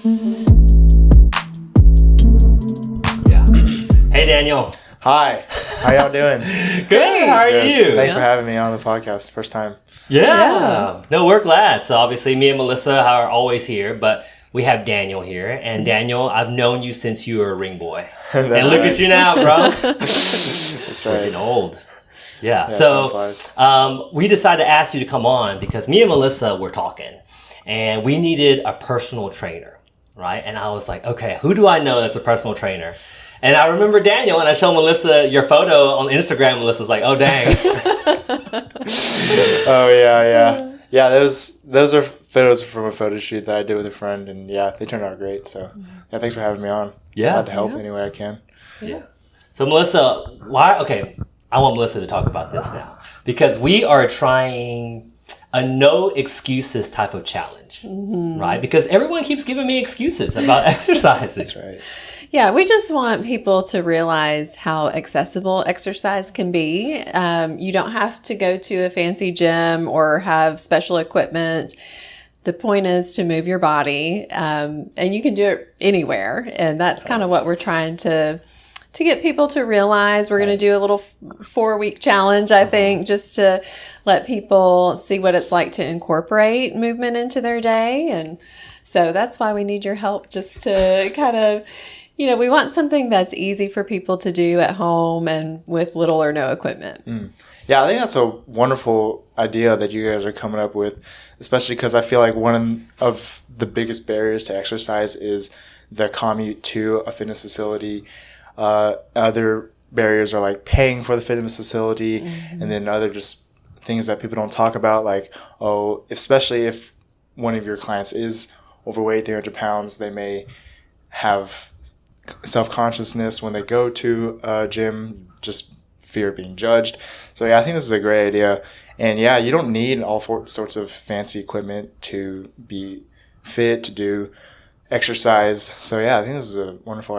Yeah. Hey, Daniel. Hi. How y'all doing? Good. How are you? Thanks for having me on the podcast. First time. Yeah. No, we're glad. So obviously me and Melissa are always here, but we have Daniel here. And Daniel, I've known you since you were a ring boy. And look at you now, bro. That's We're right. getting old. Yeah. time So flies. we decided to ask you to come on because me and Melissa were talking and we needed a personal trainer, right? And I was like, okay, who do I know that's a personal trainer? And I remember Daniel, and I showed Melissa your photo on Instagram. Melissa's like, oh, dang. Oh, yeah. Yeah, those are photos from a photo shoot that I did with a friend, and yeah, they turned out great. So, yeah, thanks for having me on. Yeah. Glad to help any way I can. Yeah. So Melissa, I want Melissa to talk about this now because we are trying a no excuses type of challenge, right? Because everyone keeps giving me excuses about exercising. That's right. Yeah, we just want people to realize how accessible exercise can be. You don't have to go to a fancy gym or have special equipment. The point is to move your body, and you can do it anywhere. And that's kind of what we're trying to get people to realize. We're going to do a little 4-week challenge, I think, just to let people see what it's like to incorporate movement into their day. And so that's why we need your help, just to kind of, we want something that's easy for people to do at home and with little or no equipment. Yeah, I think that's a wonderful idea that you guys are coming up with, especially because I feel like one of the biggest barriers to exercise is the commute to a fitness facility. Other barriers are like paying for the fitness facility, and then other just things that people don't talk about, like, especially if one of your clients is overweight, 300 pounds, they may have self-consciousness when they go to a gym, just fear of being judged. So yeah, I think this is a great idea. And yeah, you don't need all sorts of fancy equipment to be fit, to do exercise. So yeah, I think this is a wonderful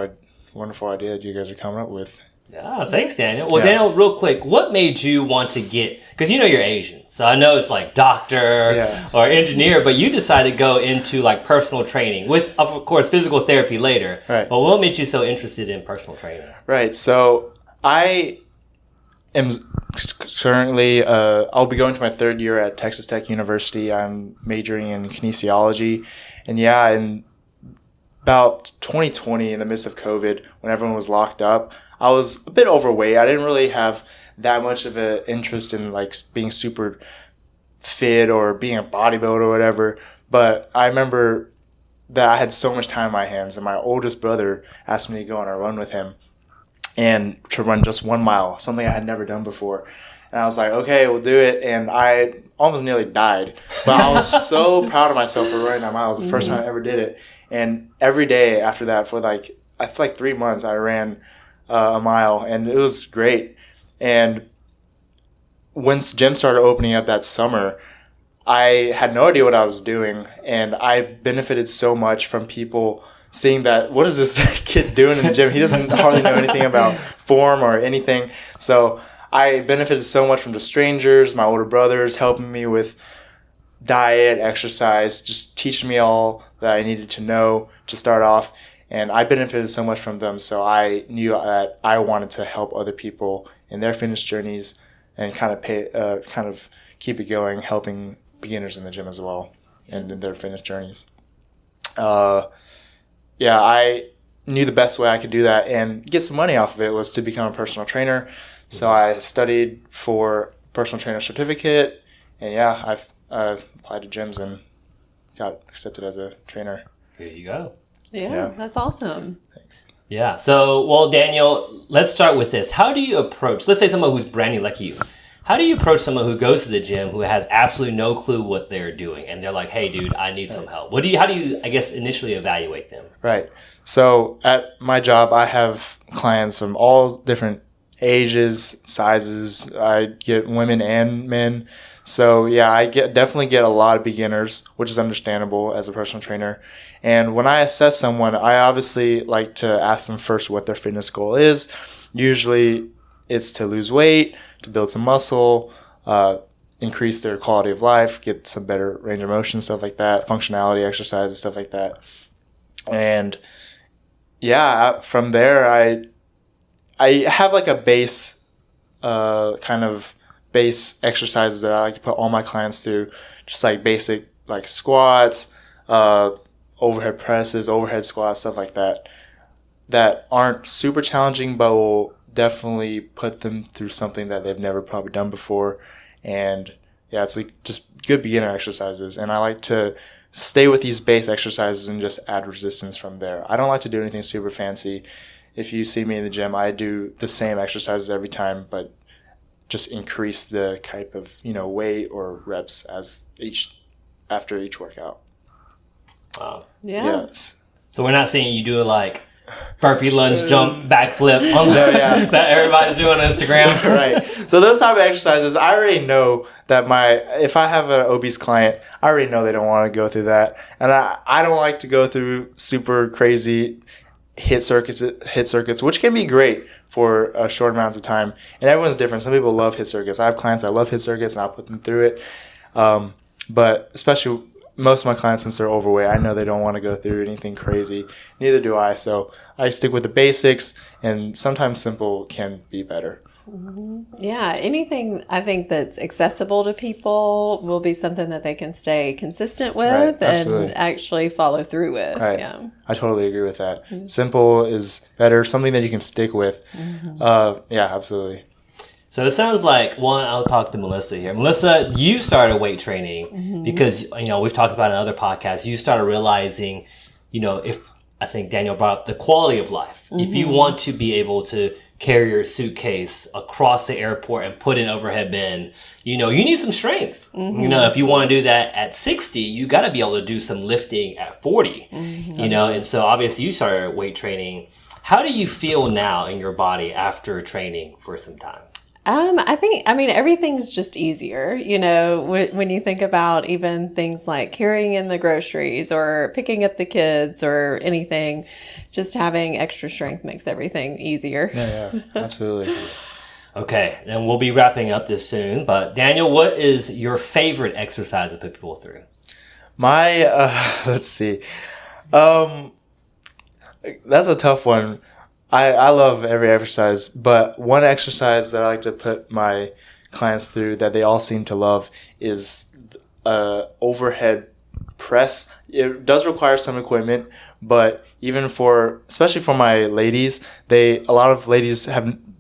idea that you guys are coming up with. Yeah, thanks, Daniel. Well, Daniel, real quick, what made you want to because you're Asian, so I know it's like doctor or engineer, but you decided to go into like personal training with, of course, physical therapy later. Right. But what made you so interested in personal training? Right. So I am currently, I'll be going to my 3rd year at Texas Tech University. I'm majoring in kinesiology. And yeah, in about 2020, in the midst of COVID, when everyone was locked up, I was a bit overweight. I didn't really have that much of an interest in like being super fit or being a bodybuilder or whatever. But I remember that I had so much time on my hands, and my oldest brother asked me to go on a run with him and to run just 1 mile, something I had never done before. And I was like, okay, we'll do it. And I almost nearly died. But I was so proud of myself for running that mile. It was the first time I ever did it. And every day after that, for I feel like 3 months, I ran a mile, and it was great. And once gyms started opening up that summer, I had no idea what I was doing. And I benefited so much from people seeing that, what is this kid doing in the gym? He doesn't hardly know anything about form or anything. So I benefited so much from the strangers, my older brothers helping me with diet, exercise, just teaching me all that I needed to know to start off. And I benefited so much from them. So I knew that I wanted to help other people in their fitness journeys and kind of keep it going, helping beginners in the gym as well and in their fitness journeys. I knew the best way I could do that and get some money off of it was to become a personal trainer. So I studied for personal trainer certificate, and I've applied to gyms and got accepted as a trainer. Here you go. Yeah, that's awesome. Thanks. Yeah. So, well, Daniel, let's start with this. How do you approach, let's say someone who's brand new like you, how do you approach someone who goes to the gym who has absolutely no clue what they're doing and they're like, hey, dude, I need some help? How do you, I guess, initially evaluate them? Right. So at my job, I have clients from all different ages, sizes. I get women and men. So yeah, I definitely get a lot of beginners, which is understandable as a personal trainer. And when I assess someone, I obviously like to ask them first what their fitness goal is. Usually it's to lose weight, to build some muscle, increase their quality of life, get some better range of motion, stuff like that, functionality, exercise, and stuff like that. And yeah, from there, I have like a base, kind of base exercises that I like to put all my clients through, just like basic like squats, overhead presses, overhead squats, stuff like that, that aren't super challenging, but will definitely put them through something that they've never probably done before. And yeah, it's like just good beginner exercises. And I like to stay with these base exercises and just add resistance from there. I don't like to do anything super fancy. If you see me in the gym, I do the same exercises every time, but just increase the type of, weight or reps after each workout. Wow. Yeah. Yes. So we're not seeing you do like burpee, lunge, jump, backflip on yeah. that everybody's doing on Instagram. Right. So those type of exercises, I already know that if I have an obese client, I already know they don't want to go through that. And I don't like to go through super crazy hit circuits, which can be great for a short amount of time. And everyone's different. Some people love hit circuits. I have clients that love hit circuits, and I'll put them through it. But especially most of my clients, since they're overweight, I know they don't want to go through anything crazy. Neither do I. So I stick with the basics, and sometimes simple can be better. Yeah, anything I think that's accessible to people will be something that they can stay consistent with and actually follow through with. Right. Yeah. I totally agree with that. Simple is better, something that you can stick with. Yeah, absolutely. So it sounds like, one, I'll talk to Melissa here. Melissa, you started weight training because, we've talked about it in other podcasts. You started realizing, I think Daniel brought up the quality of life. If you want to be able to carry your suitcase across the airport and put in overhead bin, you need some strength. If you want to do that at 60, you got to be able to do some lifting at 40, and so obviously you started weight training. How do you feel now in your body after training for some time? I mean, everything's just easier, when you think about even things like carrying in the groceries or picking up the kids or anything, just having extra strength makes everything easier. Yeah, absolutely. Okay, and we'll be wrapping up this soon, but Daniel, what is your favorite exercise to put people through? Let's see. That's a tough one. I love every exercise, but one exercise that I like to put my clients through that they all seem to love is overhead press. It does require some equipment, but especially for my ladies, a lot of ladies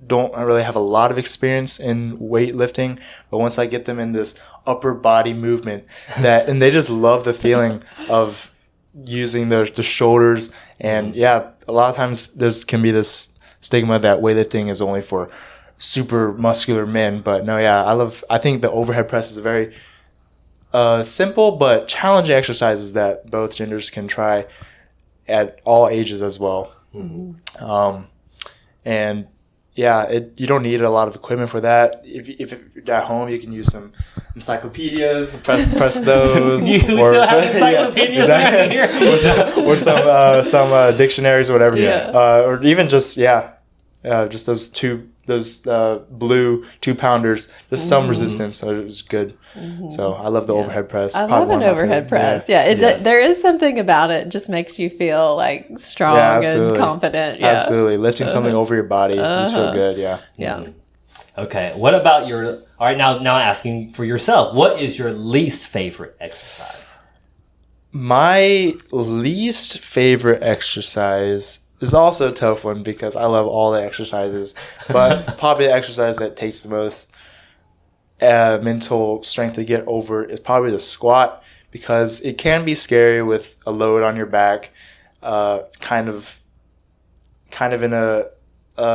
don't really have a lot of experience in weightlifting, but once I get them in this upper body movement, and they just love the feeling of using the shoulders. And yeah, a lot of times can be this stigma that weightlifting is only for super muscular men, but no, yeah, I think the overhead press is a very simple but challenging exercises that both genders can try at all ages as well. And yeah, you don't need a lot of equipment for that. If you're at home, you can use some encyclopedias, press those. We still have encyclopedias right here. or some dictionaries or whatever. Or even just those blue 2-pounders, just some resistance, so it was good. So I love the overhead press. I love an overhead press. Yeah, there is something about it. Just makes you feel like strong and confident. Yeah, absolutely. Lifting something over your body, you just feel good. Yeah. Okay. What about all right, now asking for yourself, what is your least favorite exercise? My least favorite exercise is also a tough one because I love all the exercises, but probably the exercise that takes the most mental strength to get over is probably the squat, because it can be scary with a load on your back, kind of in a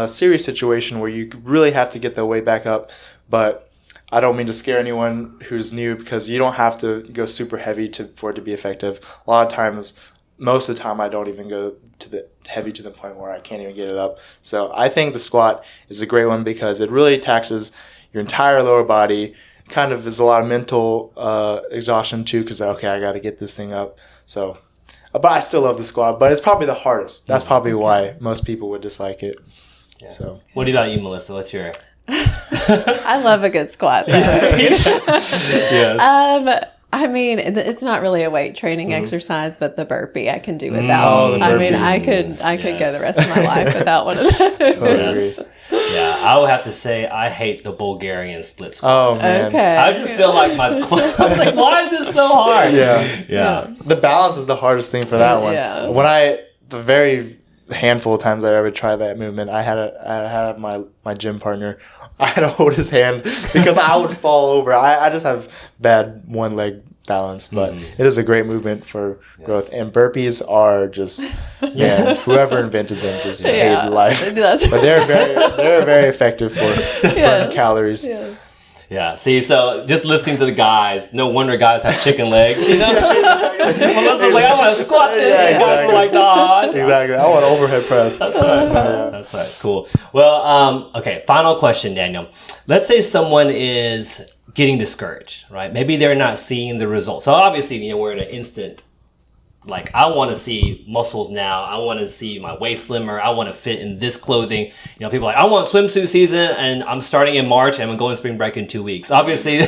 serious situation where you really have to get the weight back up. But I don't mean to scare anyone who's new, because you don't have to go super heavy for it to be effective. A lot of times, most of the time, I don't even go to the heavy to the point where I can't even get it up. So I think the squat is a great one because it really taxes your entire lower body. Kind of is a lot of mental exhaustion too, because I got to get this thing up. So, but I still love the squat, but it's probably the hardest. That's probably why most people would dislike it. Yeah. So, what about you, Melissa? What's your? I love a good squat, though. Yes. I mean, it's not really a weight training exercise, but the burpee I can do without. the I mean, burpee. I could go the rest of my life without one of those. Totally Yes. agree. Yeah, I would have to say I hate the Bulgarian split squat. Oh man. Okay. I just feel like my I was like, why is this so hard? Yeah. Yeah. The balance is the hardest thing for that one. Yeah. When the very handful of times I ever tried that movement, I had my gym partner. I had to hold his hand because I would fall over. I just have bad one leg balance, but it is a great movement for growth. And burpees are just, man, whoever invented them just hated life. That's But they're very effective for burning calories. Yes. Yeah. See, so just listening to the guys, no wonder guys have chicken legs. You know? Melissa's like, I want to squat this. Yeah, And guys are like, nah. Exactly. I want overhead press. That's right. That's right. Cool. Well, okay. Final question, Daniel. Let's say someone is getting discouraged, right? Maybe they're not seeing the results. So obviously, we're in an instant. Like, I want to see muscles now. I want to see my waist slimmer. I want to fit in this clothing. People are like, I want swimsuit season, and I'm starting in March, and I'm going to spring break in 2 weeks. Obviously,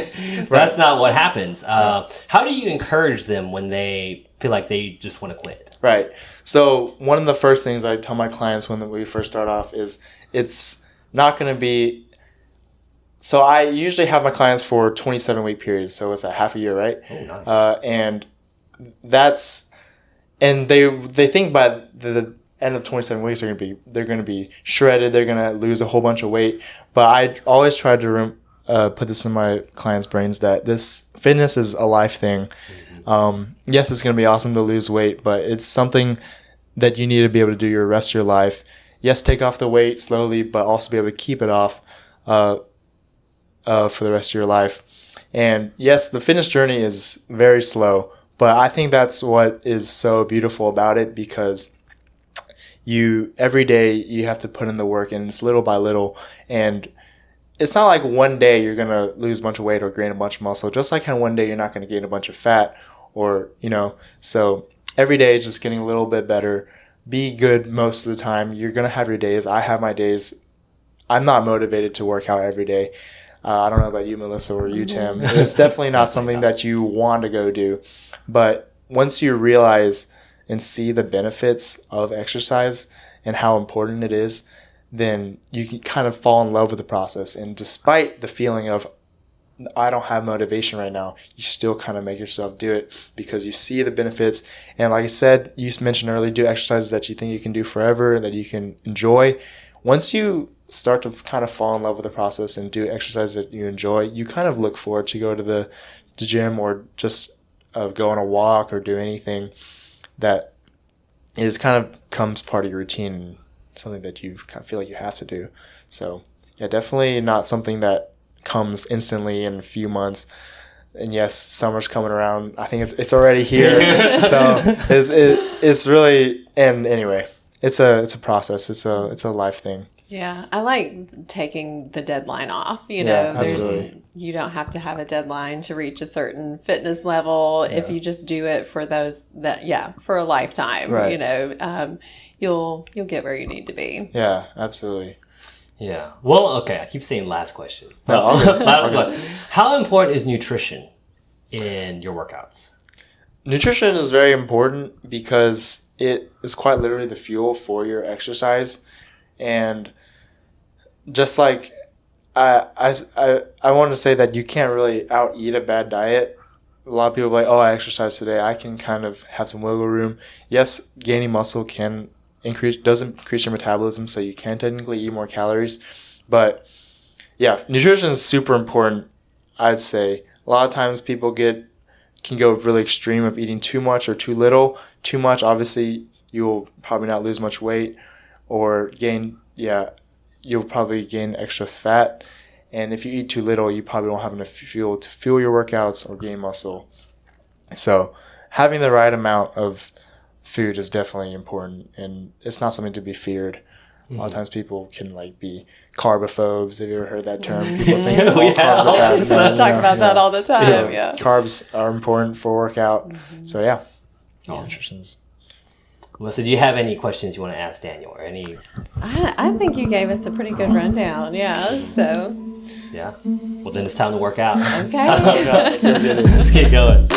that's not what happens. How do you encourage them when they feel like they just want to quit? Right. So one of the first things I tell my clients when we first start off is it's not going to be. So I usually have my clients for 27-week periods. So it's a half a year, right? Oh, nice. And that's. And they think by the end of 27 weeks they're going to be shredded. They're going to lose a whole bunch of weight. But I always try to put this in my clients' brains that this fitness is a life thing. Yes, it's going to be awesome to lose weight, but it's something that you need to be able to do your rest of your life. Yes, take off the weight slowly, but also be able to keep it off for the rest of your life. And yes, the fitness journey is very slow. But I think that's what is so beautiful about it because every day you have to put in the work and it's little by little. And it's not like one day you're going to lose a bunch of weight or gain a bunch of muscle. Just like how one day you're not going to gain a bunch of fat or, so every day is just getting a little bit better. Be good most of the time. You're going to have your days. I have my days. I'm not motivated to work out every day. I don't know about you, Melissa, or you, Tim. It's definitely not something that you want to go do. But once you realize and see the benefits of exercise and how important it is, then you can kind of fall in love with the process. And despite the feeling of, I don't have motivation right now, you still kind of make yourself do it because you see the benefits. And like I said, you mentioned earlier, do exercises that you think you can do forever, that you can enjoy. Once you start to kind of fall in love with the process and do exercise that you enjoy, you kind of look forward to go to the gym or just go on a walk or do anything that is kind of becomes part of your routine and something that you kind of feel like you have to do. So yeah, definitely not something that comes instantly in a few months. And yes, summer's coming around. I think it's already here. So it's really, and anyway, it's a process. It's a life thing. Yeah, I like taking the deadline off. Absolutely. You don't have to have a deadline to reach a certain fitness level. Yeah. If you just do it for for a lifetime, Right. You'll get where you need to be. Yeah, absolutely. Yeah. Well, okay. I keep saying last question. No, Last question. How important is nutrition in your workouts? Nutrition is very important because it is quite literally the fuel for your exercise. And just like I want to say that you can't really out-eat a bad diet. A lot of people are like, I exercised today. I can kind of have some wiggle room. Yes, gaining muscle does increase your metabolism, so you can technically eat more calories. But yeah, nutrition is super important, I'd say. A lot of times people can go really extreme of eating too much or too little. Too much, obviously, you'll probably not lose much weight or you'll probably gain extra fat. And if you eat too little, you probably won't have enough fuel to fuel your workouts or gain muscle. So having the right amount of food is definitely important, and it's not something to be feared. A lot of times people can be carbophobes. Have you ever heard that term? People think all carbs are bad. We talk about that all the time. So Yeah. carbs are important for workout. So yeah, nutrition's. Melissa, do you have any questions you want to ask Daniel or any? I think you gave us a pretty good rundown. Yeah. So Yeah. Well, then it's time to work out. Okay. Let's go get it. Let's keep going.